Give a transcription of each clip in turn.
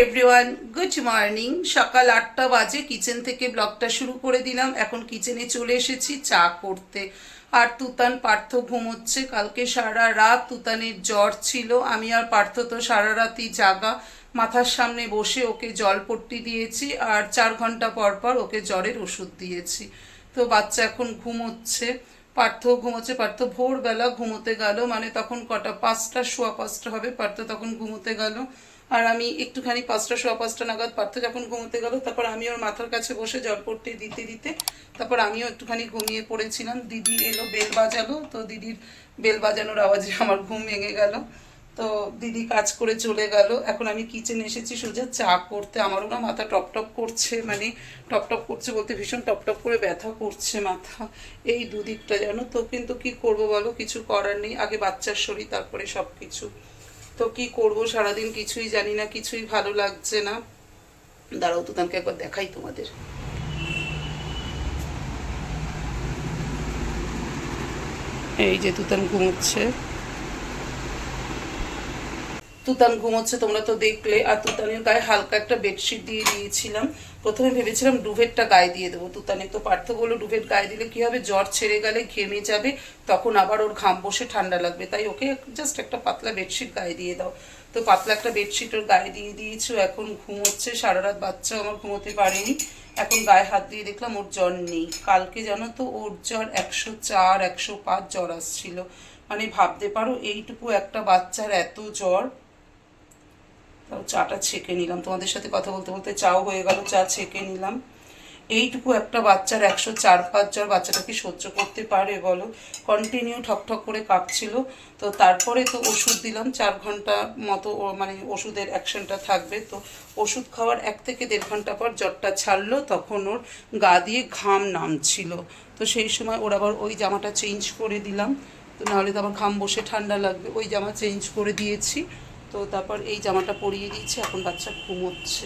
Everyone, good morning. সকাল 8টা বাজে kitchen থেকে ব্লগটা শুরু করে দিলাম। এখন কিচেনে চলে এসেছি চা করতে। আর তুতান পার্থ ঘুমোচ্ছে। কালকে সারা রাত তুতানের জ্বর ছিল। আমি আর পার্থ তো সারা রাতই জাগা। মাথার সামনে বসে ওকে জলপট্টি দিয়েছি আর 4 ঘন্টা পর পর ওকে জ্বরের ওষুধ দিয়েছি। তো বাচ্চা এখন ঘুমোচ্ছে, পার্থ ঘুমোচ্ছে। পার্থ ভোরবেলা ঘুমোতে গেল, মানে তখন কটা, 5টা সোয়া 5টা হবে। পার্থ তখন ঘুমোতে গেল আর আমি একটুখানি 5টা সোয়া 5টা নাগাদ পার্থ যখন ঘুমোতে গেল, তারপর আমি ওর মাথার কাছে বসে জলপট্টি দিতে দিতে তারপর আমিও একটুখানি ঘুমিয়ে পড়েছিলাম। দিদি এলো, বেল বাজালো, তো দিদির বেল বাজানোর আওয়াজে আমার ঘুম ভেঙে গেল। তো দিদি কাজ করে চলে গেল। এখন আমি কিচেনে এসেছি সোজা চা করতে। আমারও না মাথা টপ টপ করছে, মানে টপ টপ করছে বলতে ভীষণ টপ টপ করে ব্যথা করছে মাথা, এই দুদিকটা জানো তো। কিন্তু কি করব বলো, কিছু করার নেই। আগে বাচ্চার শরীর, তারপরে সব কিছু। তো কি করব, সারাদিন কিছুই জানি না, কিছুই ভালো লাগছে না। দাঁড়াও তুতানকে একবার দেখাই তোমাদের। এই যে তুতান ঘুমোচ্ছে, তুতান ঘুমোচ্ছে, তোমরা তো দেখলে। আর তুতানের গায়ে হালকা একটা বেডশিট দিয়ে দিয়েছিলাম। প্রথমে ভেবেছিলাম ডুভেটটা গায়ে দিয়ে দেবো তুতানের, তো পার্থ বললো ডুভেট গায়ে দিলে কি হবে, জ্বর ছেড়ে গেলে ঘেমে যাবে, তখন আবার ওর ঘাম বসে ঠান্ডা লাগবে, তাই ওকে জাস্ট একটা পাতলা বেডশিট গায়ে দিয়ে দাও। তো পাতলা একটা বেডশিট ওর গায়ে দিয়ে দিয়েছি। এখন ঘুমোচ্ছে। সারা রাত বাচ্চাও আমার ঘুমোতে পারেনি। এখন গায়ে হাত দিয়ে দেখলাম ওর জ্বর নেই। কালকে জানো তো ওর জ্বর 104 105 জ্বর আসছিল। মানে ভাবতে পারো এইটুকু একটা বাচ্চার এত জ্বর। তাও চাটা ছেঁকে নিলাম, তোমাদের সাথে কথা বলতে বলতে চাও হয়ে গেল, চা ছেঁকে নিলাম। এইটুকু একটা বাচ্চার 104-5 জ্বর, বাচ্চাটা কি সহ্য করতে পারে বলো? কন্টিনিউ ঠকঠক করে কাঁপছিল। তো তারপরে তো ওষুধ দিলাম, 4 ঘন্টা মতো মানে ওষুধের অ্যাকশনটা থাকবে। তো ওষুধ খাওয়ার 1 থেকে 1.5 ঘন্টা পর জ্বরটা ছাড়লো, তখন ওর গা দিয়ে ঘাম নামছিল। তো সেই সময় ওর আবার ওই জামাটা চেঞ্জ করে দিলাম, তো নাহলে তো আবার ঘাম বসে ঠান্ডা লাগবে। ওই জামা চেঞ্জ করে দিয়েছি। তো তারপর এই জামাটা পরিয়ে দিয়েছি। এখন বাচ্চা ঘুমোচ্ছে।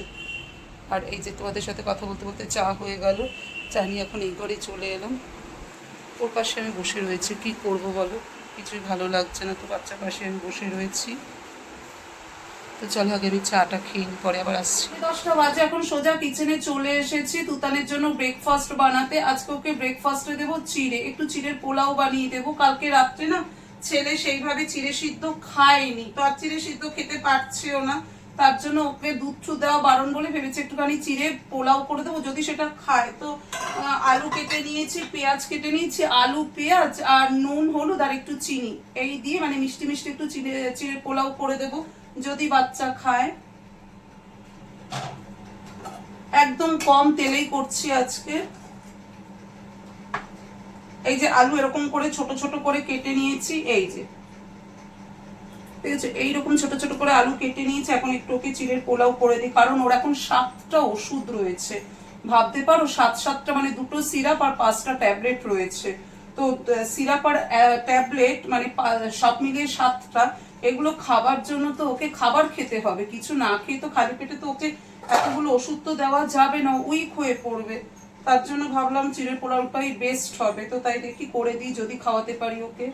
আর এই যে তোমাদের সাথে কথা বলতে বলতে চা হয়ে গেল। চা নিয়ে এখন এই ঘরে চলে এলাম। ওর পাশে আমি বসে রয়েছি, কি করব বলো, কিছুই ভালো লাগছে না। তো বাচ্চার পাশে আমি বসে রয়েছি। তো চলো আগে আমি চাটা খেয়ে নিই, পরে আবার আসছি। 10টা বাজে, এখন সোজা কিচেনে চলে এসেছি তুতানের জন্য ব্রেকফাস্ট বানাতে। আজকে ওকে ব্রেকফাস্টে দেবো চিড়ে, একটু চিড়ের পোলাও বানিয়ে দেবো। কালকে রাত্রে না ছেলে সেইভাবে চিড়ে সিদ্ধ খায়নি, তো আর চিড়ে সিদ্ধ খেতে পারছেও না। তার জন্য ওকে দুধ দেওয়া বারণ বলে ভেবেছি একটুখানি চিড়ে পোলাও করে দেবো, যদি সেটা খায়। তো আলু কেটে নিয়েছি, পেঁয়াজ কেটে নিয়েছি, আলু পেঁয়াজ আর নুন হলুদ আর একটু চিনি এই দিয়ে মানে মিষ্টি মিষ্টি একটু চিড়ে পোলাও করে দেবো, যদি বাচ্চা খায়। একদম কম তেলেই করছি আজকে। এই যে আলু এরকম করে ছোট ছোট করে কেটে নিয়েছি, এই যে ঠিক আছে, এইরকম ছোট ছোট করে আলু কেটে নিয়েছি। এখন একটু ওকে চিড়ের পোলাও করে দিই, কারণ ওর এখন 7টা ওষুধ রয়েছে। ভাবতে পারো 7টা মানে 2টো সিরাপ আর 5টা ট্যাবলেট রয়েছে। তো সিরাপ আর ট্যাবলেট মানে সব মিলিয়ে 7টা। এগুলো খাবার জন্য তো ওকে খাবার খেতে হবে, কিছু না খেয়ে তো খালি পেটে তো ওকে এতগুলো ওষুধ তো দেওয়া যাবে না, উইক হয়ে পড়বে। তার জন্য ভাবলাম চিড়ের পোলাওটাই বেস্ট হবে। তো তাই দেখি করে দিই, যদি খাওয়াতে পারি ওকে।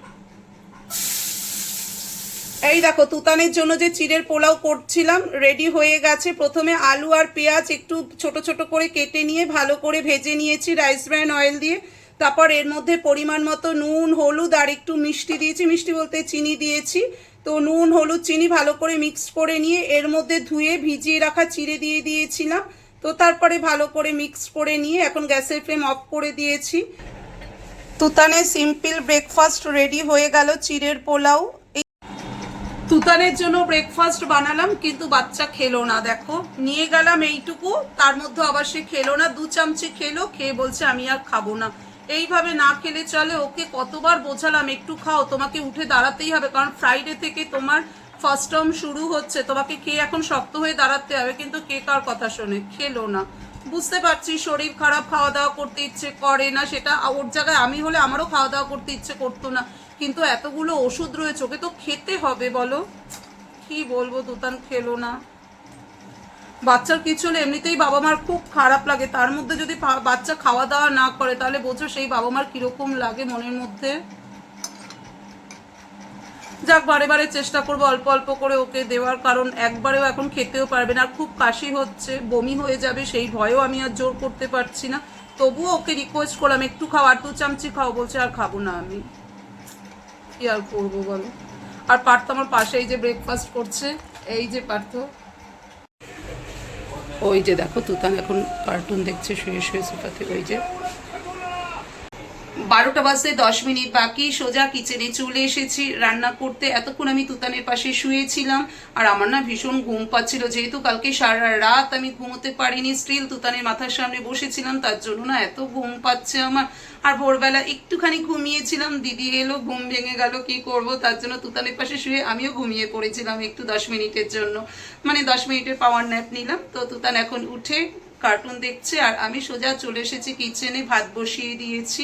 এই দেখো তুতানের জন্য যে চিড়ের পোলাও করছিলাম রেডি হয়ে গেছে। প্রথমে আলু আর পেঁয়াজ একটু ছোট ছোট করে কেটে নিয়ে ভালো করে ভেজে নিয়েছি রাইস ব্র্যান অয়েল দিয়ে। তারপর এর মধ্যে পরিমাণ মতো নুন হলুদ আর একটু মিষ্টি দিয়েছি, মিষ্টি বলতে চিনি দিয়েছি। তো নুন হলুদ চিনি ভালো করে মিক্সড করে নিয়ে এর মধ্যে ধুয়ে ভিজিয়ে রাখা চিড়ে দিয়ে দিয়েছিলাম। তো তারপরে ভালো করে মিক্স করে নিয়ে এখন গ্যাসের ফ্লেম অফ করে দিয়েছি। তুতানের সিম্পল ব্রেকফাস্ট রেডি হয়ে গেল, চিড়ের পোলাও। তুতানের জন্য ব্রেকফাস্ট বানালাম, কিন্তু বাচ্চা খেলো না। দেখো নিয়ে গেলাম এইটুকু, তার মধ্যে আবার সে খেলো না। 2 চামচি খেলো, খেয়ে বলছে আমি আর খাবো না। এইভাবে না খেলে চলে? ওকে কতবার বোঝালাম একটু খাও, তোমাকে উঠে দাঁড়াতেই হবে, কারণ ফ্রাইডে থেকে তোমার ফার্স্ট টার্ম শুরু হচ্ছে, তোমাকে খেয়ে এখন শক্ত হয়ে দাঁড়াতে হবে। কিন্তু কে কার কথা শোনে, খেলো না। বুঝতে পারছি শরীর খারাপ, খাওয়া দাওয়া করতে ইচ্ছে করে না, সেটা ওর জায়গায় আমি হলে আমারও খাওয়া দাওয়া করতে ইচ্ছে করতো না, কিন্তু এতগুলো ওষুধ রয়েছে, ওকে তো খেতে হবে বলো। কি বলবো, তুতান খেলো না। বাচ্চার কিছু হলে এমনিতেই বাবা মার খুব খারাপ লাগে, তার মধ্যে যদি বাচ্চা খাওয়া দাওয়া না করে তাহলে বোঝো সেই বাবা মার কিরকম লাগে মনের মধ্যে। যাক, বারে বারে চেষ্টা করবো অল্প অল্প করে ওকে দেওয়ার, কারণ একবারেও এখন খেতেও পারবে না, আর খুব কাশি হচ্ছে, বমি হয়ে যাবে সেই ভয়েও আমি আর জোর করতে পারছি না। তবুও ওকে রিকোয়েস্ট করলাম একটু খাও, আর 2 চামচি খাও, বলছে আর খাবো না আমি। কি আর করবো বলো। আর পার্থ আমার পাশে এই যে ব্রেকফাস্ট করছে, এই যে পার্থ, ওই যে দেখো তুতান এখন কার্টুন দেখছে শুয়ে শুয়ে সোফাতে। ওই যে 12টা বাজতে 10 মিনিট বাকি, সোজা কিচেনে চলে এসেছি রান্না করতে। এতক্ষণ আমি তুতানের পাশে শুয়েছিলাম, আর আমার না ভীষণ ঘুম পাচ্ছিল, যেহেতু কালকে সারা রাত আমি ঘুমোতে পারিনি, স্টিল তুতানের মাথার সামনে বসেছিলাম, তার জন্য না এত ঘুম পাচ্ছে আমার। আর ভোরবেলা একটুখানি ঘুমিয়েছিলাম, দিদি এলো, ঘুম ভেঙে গেল, কি করব, তার জন্য তুতানের পাশে শুয়ে আমিও ঘুমিয়ে পড়েছিলাম একটু 10 মিনিটের জন্য, মানে 10 মিনিটের পাওয়ার ন্যাপ নিলাম। তো তুতান এখন উঠে কার্টুন দেখছে, আর আমি সোজা চলে এসেছি কিচেনে, ভাত বসিয়ে দিয়েছি।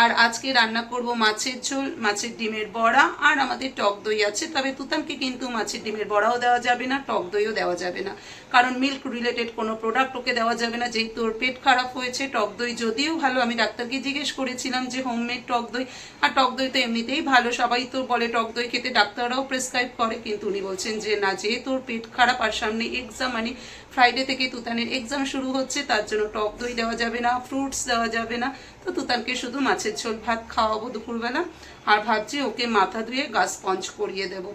আর আজকে রান্না করব মাছের ঝোল, মাছের ডিমের বড়া, আর আমাদের টক দই আছে। তবে তুতানকে কিন্তু মাছের ডিমের বড়াও দেওয়া যাবে না, টক দইও দেওয়া যাবে না, কারণ মিল্ক রিলেটেড কোনো প্রোডাক্ট ওকে দেওয়া যাবে না, যেহেতু ওর পেট খারাপ হয়েছে। টক দই যদিও ভালো, আমি ডাক্তারকে জিজ্ঞেস করেছিলাম যে হোমমেড টক দই, আর টক দই তো এমনিতেই ভালো, সবাই তো বলে টক দই খেতে, ডাক্তাররাও প্রেসক্রাইব করে, কিন্তু উনি বলছেন যে না, যেহেতু ওর পেট খারাপ আর সামনে এক্সাম, মানে ফ্রাইডে থেকে তুতানের এক্সাম শুরু হচ্ছে, তার জন্য টক দই দেওয়া যাবে না, ফ্রুটস দেওয়া যাবে না। তো তুতানকে শুধু মাছের ঝোল ভাত খাওয়াবো দুপুরবেলা, আর ভাবছি ওকে মাথা ধুয়ে গা স্পঞ্জ করিয়ে দেব।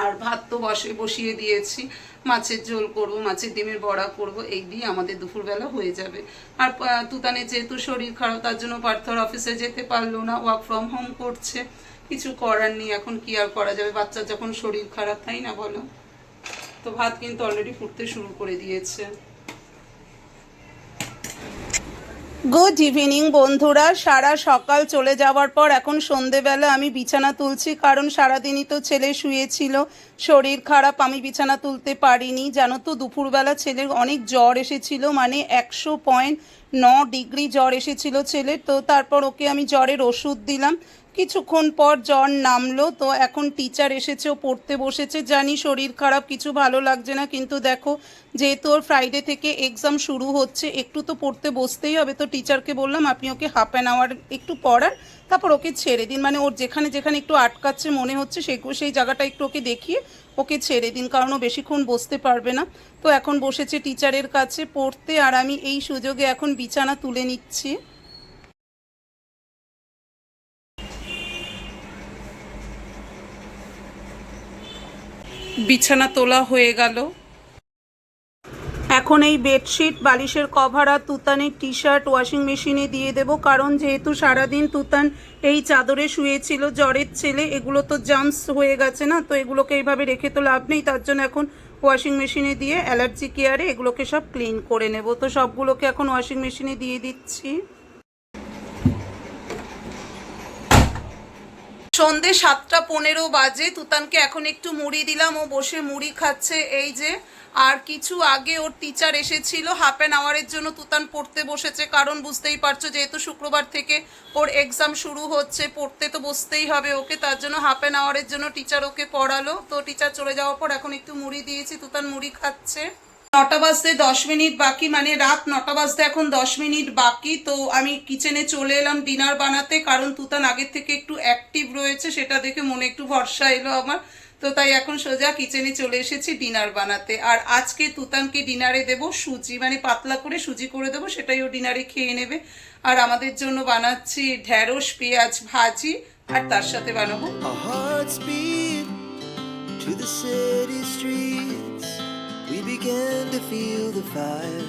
আর ভাত তো বসিয়ে দিয়েছি, মাছের ঝোল করব, মাছের ডিমের বড়া করব, এই দিয়ে আমাদের দুপুরবেলা হয়ে যাবে। আর তুতানের যেহেতু শরীর খারাপ, তার জন্য পার্থর অফিসে যেতে পারলো না, ওয়ার্ক ফ্রম হোম করছে, কিছু করার নেই, এখন কি আর করা যাবে, বাচ্চার যখন শরীর খারাপ, তাই না বলো। তো ভাত কিন্তু অলরেডি ফুটতে শুরু করে দিয়েছে। গুড ইভিনিং বন্ধুরা, সারা সকাল চলে যাওয়ার পর এখন সন্ধেবেলা আমি বিছানা তুলছি, কারণ সারাদিনই তো ছেলে শুয়েছিল, শরীর খারাপ, আমি বিছানা তুলতে পারিনি। জানো তো দুপুরবেলা ছেলের অনেক জ্বর এসেছিল, মানে 100.9 ডিগ্রি জ্বর এসেছিল ছেলের। তো তারপর ওকে আমি জ্বরের ওষুধ দিলাম, কিছুক্ষণ পর জ্বর নামলো। তো এখন টিচার এসেছে, ও পড়তে বসেছে। জানি শরীর খারাপ, কিছু ভালো লাগছে না, কিন্তু দেখো যেহেতু ওর ফ্রাইডে থেকে এক্সাম শুরু হচ্ছে, একটু তো পড়তে বসতেই হবে। তো টিচারকে বললাম আপনি ওকে হাফ অ্যান আওয়ার একটু পড়ান, তারপর ওকে ছেড়ে দিন, মানে ওর যেখানে যেখানে একটু আটকাচ্ছে মনে হচ্ছে সেই জায়গাটা একটু ওকে দেখিয়ে ওকে ছেড়ে দিন, কারণ ও বেশিক্ষণ বসতে পারবে না। তো এখন বসেছে টিচারের কাছে পড়তে, আর আমি এই সুযোগে এখন বিছানা তুলে নিচ্ছি। বিছানা তোলা হয়ে গেল। এখন এই বেডশিট, বালিশের কভার আর তুতানের টি শার্ট ওয়াশিং মেশিনে দিয়ে দেবো, কারণ যেহেতু সারাদিন তুতান এই চাদরে শুয়েছিল, জ্বরের ছেলে, এগুলো তো জামস হয়ে গেছে না, তো এগুলোকে এইভাবে রেখে তো লাভ নেই, তার জন্য এখন ওয়াশিং মেশিনে দিয়ে অ্যালার্জি কেয়ারে এগুলোকে সব ক্লিন করে নেব। তো সবগুলোকে এখন ওয়াশিং মেশিনে দিয়ে দিচ্ছি। সন্ধে 7:15 বাজে, তুতানকে এখন একটু মুড়ি দিলাম, ও বসে মুড়ি খাচ্ছে এই যে। আর কিছু আগে ওর টিচার এসেছিল, হাফ অ্যান আওয়ারের জন্য তুতান পড়তে বসেছে, কারণ বুঝতেই পারছো যেহেতু শুক্রবার থেকে ওর এক্সাম শুরু হচ্ছে, পড়তে তো বসতেই হবে ওকে, তার জন্য হাফ অ্যান আওয়ারের জন্য টিচার ওকে পড়ালো। তো টিচার চলে যাওয়ার পর এখন একটু মুড়ি দিয়েছি, তুতান মুড়ি খাচ্ছে। 9টা বাজতে 10 মিনিট বাকি, মানে রাত 9টা বাজতে এখন 10 মিনিট বাকি। তো আমি কিচেনে চলে এলাম ডিনার বানাতে, কারণ তুতান আগের থেকে একটু অ্যাক্টিভ রয়েছে, সেটা দেখে মনে একটু ভরসা এলো আমার। তো তাই এখন সোজা কিচেনে চলে এসেছি ডিনার বানাতে। আর আজকে তুতানকে ডিনারে দেব সুজি, মানে পাতলা করে সুজি করে দেবো, সেটাই ও ডিনারে খেয়ে নেবে। আর আমাদের জন্য বানাচ্ছি ঢ্যাঁড়স পেঁয়াজ ভাজি, আর তার সাথে বানাবো we began to feel the fire.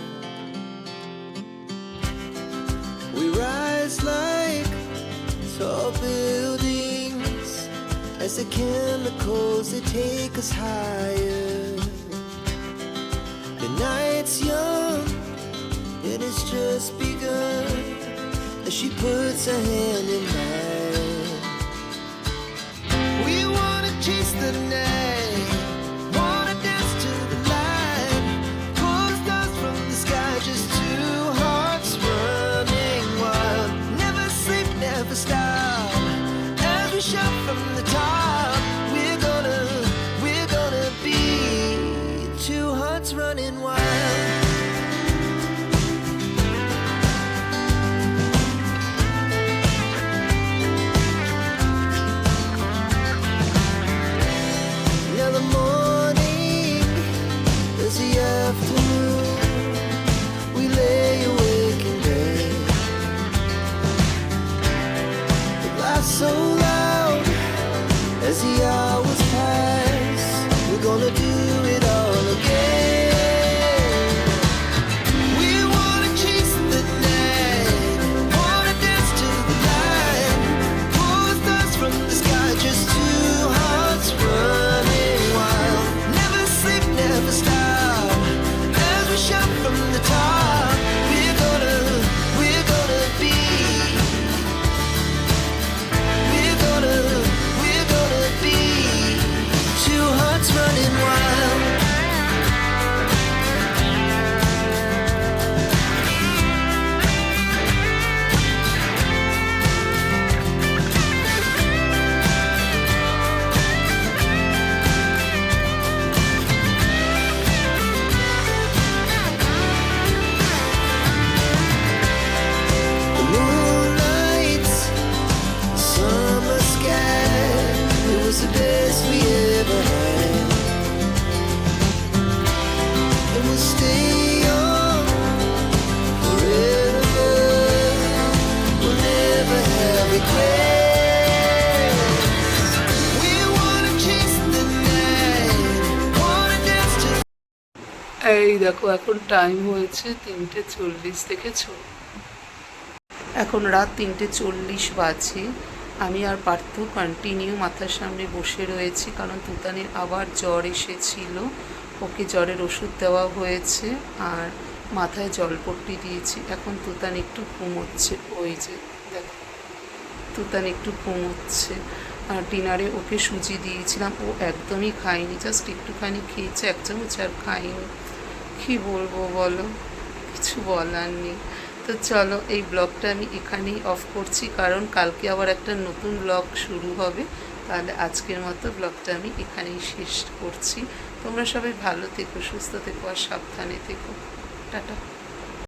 We rise like tall buildings as the chemicals they take us higher. The night's young and it's just begun as she puts her hand in mine. We wanna chase the night, wanna dance to the light, pull stars from the sky, just two hearts running wild. Never sleep, never stop, as we shout from the top. We're gonna be two hearts running wild. এই দেখো এখন time হয়েছে 3:40 থেকে 6। এখন রাত 3:40 বাজে। আমি আর Partha continue মাথার সামনে বসে রয়েছি, কারণ তুতানির আবার জ্বর এসেছিল। ওকে জ্বরের ওষুধ দেওয়া হয়েছে আর মাথায় জলপট্টি দিয়েছি। এখন তুতান একটু ঘুমোচ্ছে, ওই যে দেখো তুতান একটু ঘুমোচ্ছে। আর ডিনারে ওকে সুজি দিয়েছিলাম, ও একদমই খায়নি, জাস্ট একটুখানি খেয়েছে 1 চামচ, আর খায়নি। কী বলবো বলো, কিছু বলার নেই। তো চলো এই ব্লগটা আমি এখানেই অফ করছি, কারণ কালকে আবার একটা নতুন ব্লগ শুরু হবে। তাহলে আজকের মতো ব্লগটা আমি এখানেই শেষ করছি। তোমরা সবাই ভালো থেকো, সুস্থ থেকো আর সাবধানে থেকো। টাটা।